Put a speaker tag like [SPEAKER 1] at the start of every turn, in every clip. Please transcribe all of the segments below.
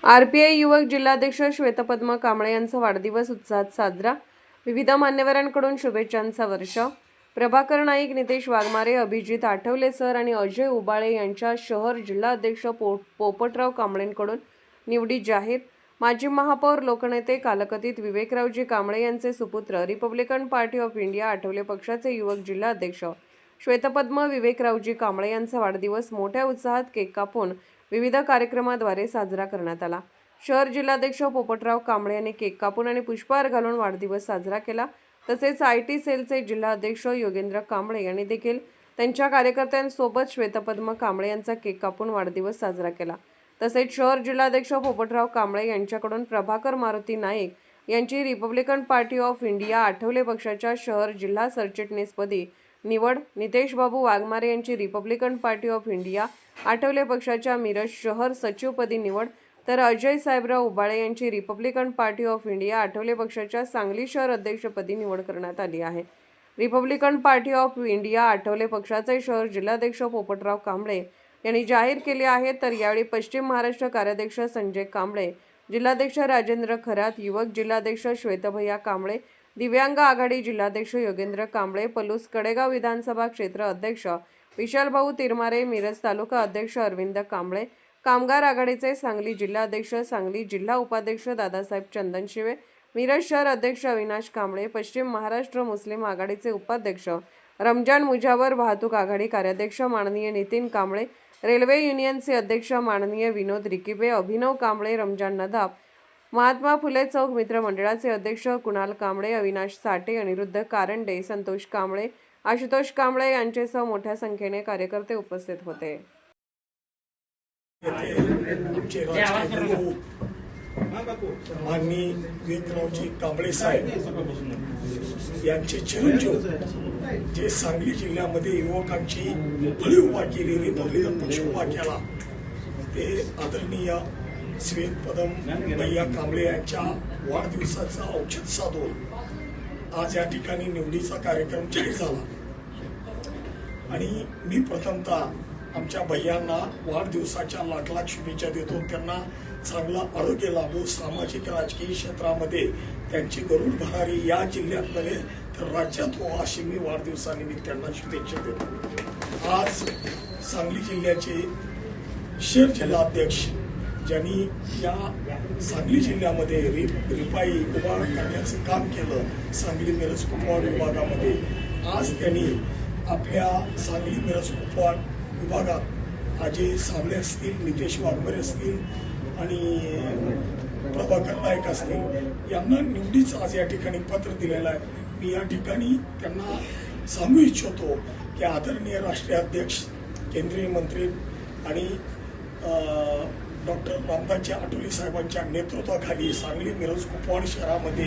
[SPEAKER 1] RPI युवक जिल्हाध्यक्ष श्वेतपद्म कांबळे यांचा वाढदिवस उत्साहात साजरा। विविध मान्यवरांकडून शुभेच्छांचा वर्षाव। प्रभाकर नाईक, नितेश वाघमारे, अभिजित आठवले सर आणि अजय उबाळे यांच्या शहर जिल्हाध्यक्ष पोपटराव कांबळेंकडून निवडी जाहीर। माजी महापौर, लोकनेते, कालकथित विवेकरावजी कांबळे यांचे सुपुत्र, Republican party of India Athawale पक्षाचे युवक जिल्हाध्यक्ष श्वेतपद्म विवेकरावजी कांबळे यांचा वाढदिवस मोठ्या उत्साहात केक कापून विविध कार्यक्रमाद्वारे साजरा करण्यात आला। शहर जिल्हाध्यक्ष पोपटराव कांबळे यांनी केक कापून आणि पुष्पहार घालून वाढदिवस साजरा केला। तसेच आयटी सेलचे जिल्हाध्यक्ष योगेंद्र कांबळे यांनी देखील त्यांच्या कार्यकर्त्यांसोबत श्वेतपद्म कांबळे यांचा केक कापून वाढदिवस साजरा केला। तसेच शहर जिल्हाध्यक्ष पोपटराव कांबळे यांच्याकडून प्रभाकर मारुती नाईक यांची Republican party of India Athawale पक्षाच्या शहर जिल्हा सरचिटणीसपदी निवड, नितेश बाबू वाघमारे यांची Republican party of India Athawale पक्षाच्या मिरज शहर सचिवपदी निवड, तर अजय साहेबराव उबाळे यांची Republican party of India Athawale पक्षाच्या सांगली शहर अध्यक्षपदी निवड करण्यात आली आहे। Republican party of India Athawale पक्षाचे शहर जिल्हाध्यक्ष पोपटराव कांबळे यांनी जाहीर केले आहे। तर यावेळी पश्चिम महाराष्ट्र कार्याध्यक्ष संजय कांबळे, जिल्हाध्यक्ष राजेंद्र खरात, युवक जिल्हाध्यक्ष श्वेतभैया कांबळे, दिव्यांग आघाडी जिल्हाध्यक्ष योगेंद्र कांबळे, पलूस कडेगाव विधानसभा क्षेत्र अध्यक्ष विशालभाऊ तिरमारे, मिरज तालुका अध्यक्ष अरविंद कांबळे, कामगार आघाडीचे सांगली जिल्हाध्यक्ष, सांगली जिल्हा उपाध्यक्ष दादासाहेब चंदनशिवे, मिरज शहर अध्यक्ष अविनाश कांबळे, पश्चिम महाराष्ट्र मुस्लिम आघाडीचे उपाध्यक्ष रमजान मुजावर, वाहतूक आघाडी कार्याध्यक्ष माननीय नितीन कांबळे, रेल्वे युनियनचे अध्यक्ष माननीय विनोद रिकिबे, अभिनव कांबळे, रमजान नदाब, महात्मा फुले चौक मित्रमंडळाचे अध्यक्ष कुणाल कांबळे, अविनाश साठे, अनिरुद्ध कारंडे, संतोष कांबळे, आशुतोष कांबळे यांच्यासह मोठ्या संख्येने कार्यकर्ते उपस्थित होते।
[SPEAKER 2] माननीय विवेकरावजी कांबळे साहेब यांचे चिरंजीव जे सांगली जिल्ह्यामध्ये युवकांची फळी उभा केली, रिपब्लिकन पक्ष उभा केला, ते आदरणीय श्वेतपद्म भैया कांबळे यांच्या वाढदिवसाचा औचित्य साधून आज या ठिकाणी निवडीचा कार्यक्रम जाहीर झाला। आणि मी प्रथमतः आमच्या भैयांना वाढदिवसाच्या लाख लाख शुभेच्छा देतो। त्यांना चांगलं आरोग्य लाभो, सामाजिक राजकीय क्षेत्रामध्ये त्यांची गरुड भरारी या जिल्ह्यात नव्हे तर राज्यात हो अशी मी वाढदिवसानिमित्त त्यांना शुभेच्छा देतो। आज सांगली जिल्ह्याचे शहर जिल्हाध्यक्ष ज्यांनी या सांगली जिल्ह्यामध्ये रिपाई उभा करण्याचं काम केलं, सांगली मिरज कुपवाड विभागामध्ये, आज त्यांनी आपल्या सांगली मिरज कुपवाड विभागात अजय साबळे असतील, नितेश वाघमारे असतील आणि प्रभाकर नाईक असतील यांना निवडीच आज या ठिकाणी पत्र दिलेलं आहे। मी या ठिकाणी त्यांना सांगू इच्छितो की आदरणीय राष्ट्रीय अध्यक्ष, केंद्रीय मंत्री आणि डॉक्टर रामदासजी आठवले साहेबांच्या नेतृत्वाखाली सांगली मिरज कुपवाड शहरामध्ये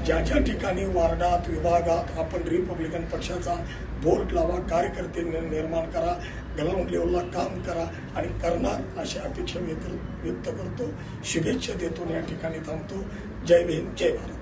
[SPEAKER 2] ज्या ज्या ठिकाणी वार्डात विभागात आपण रिपब्लिकन पक्षाचा बोर्ड लावा, कार्यकर्ते निर्माण करा, ग्राउंड लेवलला काम करा आणि करणार अशा अपेक्षा व्यक्त करतो, शुभेच्छा देतो, या ठिकाणी थांबतो। जय भीम, जय भारत।